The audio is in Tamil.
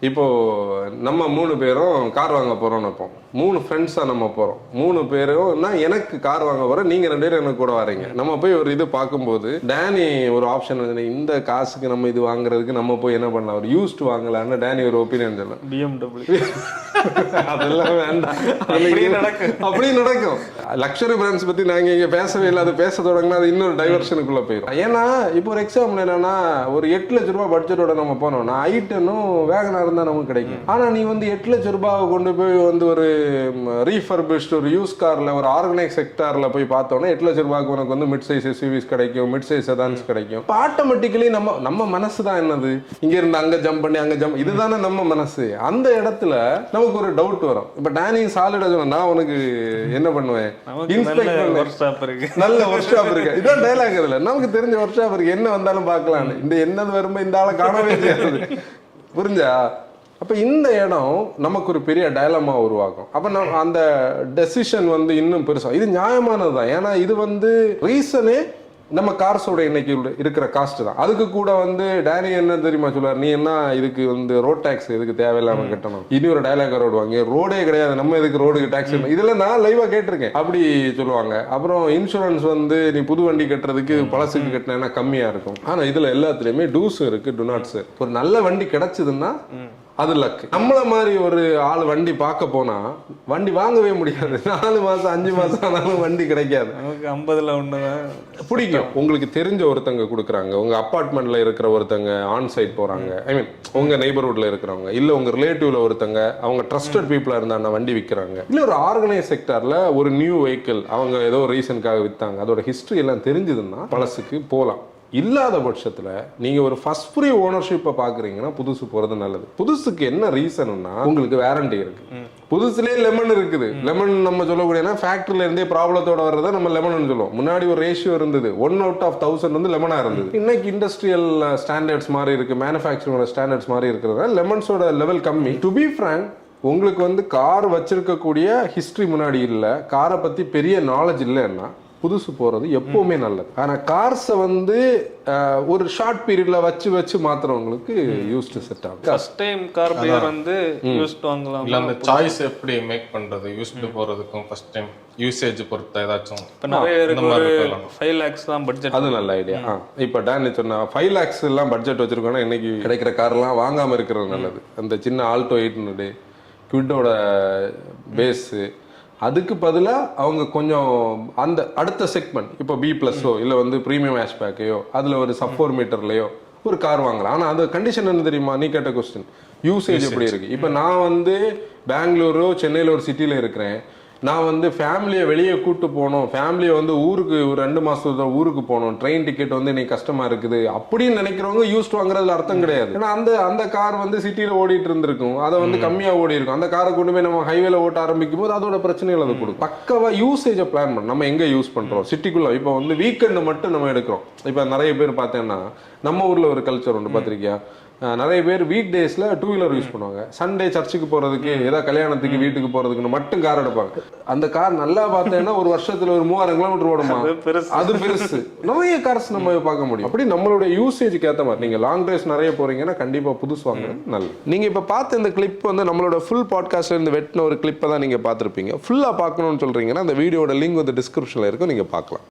இப்போ நம்ம 3 பேரும் கார் வாங்க போறோம்னு வைப்போம். 3 ஃப்ரெண்ட்ஸா நம்ம போறோம். 3 பேரும் எனக்கு கார் வாங்க போறேன், நீங்க 2 பேரும் எனக்கு கூட வரீங்க. நம்ம போய் ஒரு இது பார்க்கும்போது டேனி ஒரு ஆப்ஷன் வந்து இந்த காசுக்கு நம்ம இது வாங்குறதுக்கு நம்ம போய் என்ன பண்ணலாம், ஒரு யூஸ்ட் வாங்கலாம்னு டேனி ஒரு ஒப்பீனியன் சொல்லலாம். BMW அதெல்லாம் வேண்டாம், அப்படி நடக்கும். லக்ஸரி பிராண்ட்ஸ் பத்தி நாங்க இங்க பேசவே இல்லை, அது பேச தொடங்கினா அது இன்னொரு டைவர்ஷனுக்குள்ள போயிடும். ஏன்னா இப்போ ஒரு எக்ஸாம்பிள் என்னன்னா, ஒரு 8 லட்ச ரூபாய் பட்ஜெட்டோட நம்ம போனோம்னா ஐட்டனும் வேகனார் தான் நமக்கு கிடைக்கும். ஆனா நீ வந்து 8 லட்சம் ரூபாவை கொண்டு போய் வந்து ஒரு ரீஃபர்பிஷ்ட் ஒரு யூஸ் கார்ல ஒரு ஆர்கனைஸ் செக்டார்ல போய் பார்த்தோம்னா 8 லட்சம் ரூபாய்க்கு உனக்கு வந்து மிட் சைஸ் எஸ்யூவிஸ் கிடைக்கும், மிட் சைஸ் செடான்ஸ் கிடைக்கும். ஆட்டோமேட்டிக்கலி நம்ம மனசு தான் என்னது, இங்க இருந்து அங்க ஜம்ப் பண்ணி அங்க ஜம்ப், இதுதானே நம்ம மனசு. அந்த இடத்துல நமக்கு ஒரு டவுட் வரும். இப்ப டேனி சாலிடா சொன்னா நான் உனக்கு என்ன பண்ணுவேன், இன்ஸ்பெக்ட் பண்ணுவேன், நல்ல ஒர்க் ஷாப் இருக்கு, இதான் டைலாக். இதுல நமக்கு தெரிஞ்ச ஒர்க் ஷாப் இருக்கு, என்ன வந்தாலும் பார்க்கலாம், இந்த என்னது வரும்போது இந்த ஆளை காணவே செய்யாது. புரிஞ்சா? அப்ப இந்த இடம் நமக்கு ஒரு பெரிய டயலமா உருவாக்கும். அப்ப நம்ம அந்த டெசிஷன் வந்து இன்னும் பெருசா, இது நியாயமானதுதான். ஏன்னா இது வந்து ரீசனே நம்ம கார்ஸோட இன்னைக்கு இருக்கிற காஸ்ட் தான். அதுக்கு கூட வந்து டேனி என்ன தெரியுமா சொல்லுவார், நீ என்ன இதுக்கு வந்து ரோட் டாக்ஸ் இதுக்கு தேவையில்லாம கட்டணும், இனி ஒரு டைலாக் ரோடுவாங்க, ரோடே கிடையாது, நம்ம இதுக்கு ரோடுக்கு டாக்ஸ், இதுல நான் லைவா கேட்டிருக்கேன், அப்படி சொல்லுவாங்க. அப்புறம் இன்சூரன்ஸ் வந்து நீ புது வண்டி கட்டுறதுக்கு பழசுக்கு கட்டினா கம்மியா இருக்கும். ஆனா இதுல எல்லாத்துலயுமே டூஸ் இருக்கு, டு நாட்ஸ். ஒரு நல்ல வண்டி கிடைச்சதுன்னா அது லக். நம்மள மாதிரி ஒரு ஆள் வண்டி பார்க்க போனா வண்டி வாங்கவே முடியாது. 4 மாசம் 5 மாசம் ஆனாலும் வண்டி கிடைக்காது. நமக்கு 50ல ஒண்ணுதான் பிடிக்கும். உங்களுக்கு தெரிஞ்ச ஒருத்தங்க கொடுக்குறாங்க, உங்க அப்பார்ட்மெண்ட்ல இருக்கிற ஒருத்தங்க ஆன் சைட் போறாங்க, ஐ மீன் உங்க நெய்பர்ஹுட்ல இருக்கிறவங்க, இல்ல உங்க ரிலேட்டிவ்ல ஒருத்தங்க அவங்க ட்ரஸ்டட் பீப்புளா இருந்தா வண்டி விற்கிறாங்க, இல்ல ஒரு ஆர்கனைஸ் செக்டார்ல ஒரு நியூ வெஹிக்கிள் அவங்க ஏதோ ரீசனுக்காக வித்தாங்க, அதோட ஹிஸ்டரி எல்லாம் தெரிஞ்சதுன்னா பழசுக்கு போகலாம். இல்லாத பட்சத்துல நீங்க ஒரு ஃபர்ஸ்ட் ஃப்ரீ ஓனர்ஷிப்பை பாக்குறீங்கன்னா புதுசு போறது நல்லது. புதுசுக்கு என்ன ரீசன்னா உங்களுக்கு வாரண்டி இருக்கு. புதுசுலேயே லெமன் இருக்குது. லெமன் நம்ம சொல்லக்கூடிய ஃபேக்டரியில இருந்தே ப்ராப்ளத்தோட வர்றதை நம்ம லெமன் சொல்லுவோம். முன்னாடி ஒரு ரேஷியோ இருந்தது, 1 out of 1000 வந்து லெமனா இருந்தது. இன்னைக்கு இண்டஸ்ட்ரியல் ஸ்டாண்டர்ட்ஸ் மாதிரி இருக்கு, மேனுஃபேக்சரிங் ஸ்டாண்டர்ட்ஸ் மாதிரி இருக்கிறது, லெமன்ஸோட லெவல் கம்மி. டு பி ஃப்ராங்க், உங்களுக்கு வந்து கார் வச்சிருக்கக்கூடிய ஹிஸ்டரி முன்னாடி இல்லை, காரை பத்தி பெரிய நாலேஜ் இல்லைன்னா புதுசு போறது எப்பவுமே நல்லது. ஆனா கார்ஸை வந்து ஒரு ஷார்ட் பீரியட்ல வச்சு மாத்துறவங்களுக்கு யூஸ்ட் செட் ஆகும். ஃபர்ஸ்ட் டைம் கார் பையர் வந்து யூஸ்ட் வாங்கலாம். இல்ல அந்த சாய்ஸ் எப்படி மேக் பண்றது, யூஸ்ட் போறதுக்கும் ஃபர்ஸ்ட் டைம் யூசேஜ் பொறுத்த ஏதாச்சும். இப்ப நிறைய பேருக்கு ஒரு 5 lakhs தான் பட்ஜெட். அது நல்ல ஐடியா. இப்ப டேனி சொன்னா 5 lakhs எல்லாம் பட்ஜெட் வச்சிருக்கோம்னா இன்னைக்கு கிடைக்கிற கார் எல்லாம் வாங்காம இருக்கிறது நல்லது. அந்த சின்ன ஆல்டோ 800 குவிட்டோட பேஸ், அதுக்கு பதிலாக அவங்க கொஞ்சம் அந்த அடுத்த செக்மெண்ட் இப்போ B+ஓ இல்லை வந்து ப்ரீமியம் ஹேஷ்பேக்கையோ அதில் ஒரு சப் 4 மீட்டர்லையோ ஒரு கார் வாங்கலாம். ஆனால் அது கண்டிஷன் என்ன தெரியுமா, நீ கேட்ட கொஸ்டின் யூசேஜ் எப்படி இருக்கு. இப்போ நான் வந்து பெங்களூரோ சென்னையில் ஒரு சிட்டியில் இருக்கிறேன், நான் வந்து ஃபேமிலியை வெளியே கூட்டு போகணும், ஃபேமிலியை வந்து ஊருக்கு ஒரு 2 மாசத்துல ஊருக்கு போகணும், ட்ரெயின் டிக்கெட் வந்து இன்னைக்கு கஷ்டமா இருக்குது அப்படின்னு நினைக்கிறவங்க யூஸ்ட் வாங்குறதுல அர்த்தம் கிடையாது. ஏன்னா அந்த கார் வந்து சிட்டியில ஓடிட்டு இருந்திருக்கும், அதை வந்து கம்மியா ஓடி இருக்கும். அந்த காரை கொண்டு போய் நம்ம ஹைவேல ஓட்ட ஆரம்பிக்கும் போது அதோட பிரச்சனைகள் அதை கொடுக்கும். பக்கவா யூசேஜை பிளான் பண்ணணும். நம்ம எங்க யூஸ் பண்றோம் சிட்டிக்குள்ள. இப்போ வந்து வீக்கெண்டு மட்டும் நம்ம எடுக்கிறோம். இப்போ நிறைய பேர் பார்த்தேன்னா நம்ம ஊர்ல ஒரு கல்ச்சர் உண்டு, பார்த்திருக்கியா, நிறைய பேர் வீக் டேஸ்ல 2 வீலர் யூஸ் பண்ணுவாங்க. சண்டே சர்ச்சுக்கு போறதுக்கு, ஏதாவது கல்யாணத்துக்கு வீட்டுக்கு போறதுக்கு மட்டும் கார் எடுப்பாங்க. அந்த கார் நல்லா பார்த்தேன்னா ஒரு வருஷத்துல ஒரு 3000 கிலோமீட்டர் ஓடுமா, அது பெருசு. நிறைய கார்ஸ் நம்ம பார்க்க முடியும். அப்படி நம்மளுடைய யூசேஜுக்கு ஏற்ற மாதிரி நீங்க லாங் டிரைவ்ஸ் நிறைய போறீங்கன்னா கண்டிப்பா புதுசு வாங்குறது நல்லது. நீங்க இப்ப பார்த்த இந்த கிளிப் வந்து நம்மளோட ஃபுல் பாட்காஸ்ட்ல இருந்து வெட்டின ஒரு கிளிப்பை தான் நீங்க பார்த்திருப்பீங்க. ஃபுல்லா பார்க்கணும்னு சொல்றீங்கன்னா அந்த வீடியோட லிங்க் வந்து டிஸ்கிரிப்ஷன்ல இருக்கும், நீங்க பார்க்கலாம்.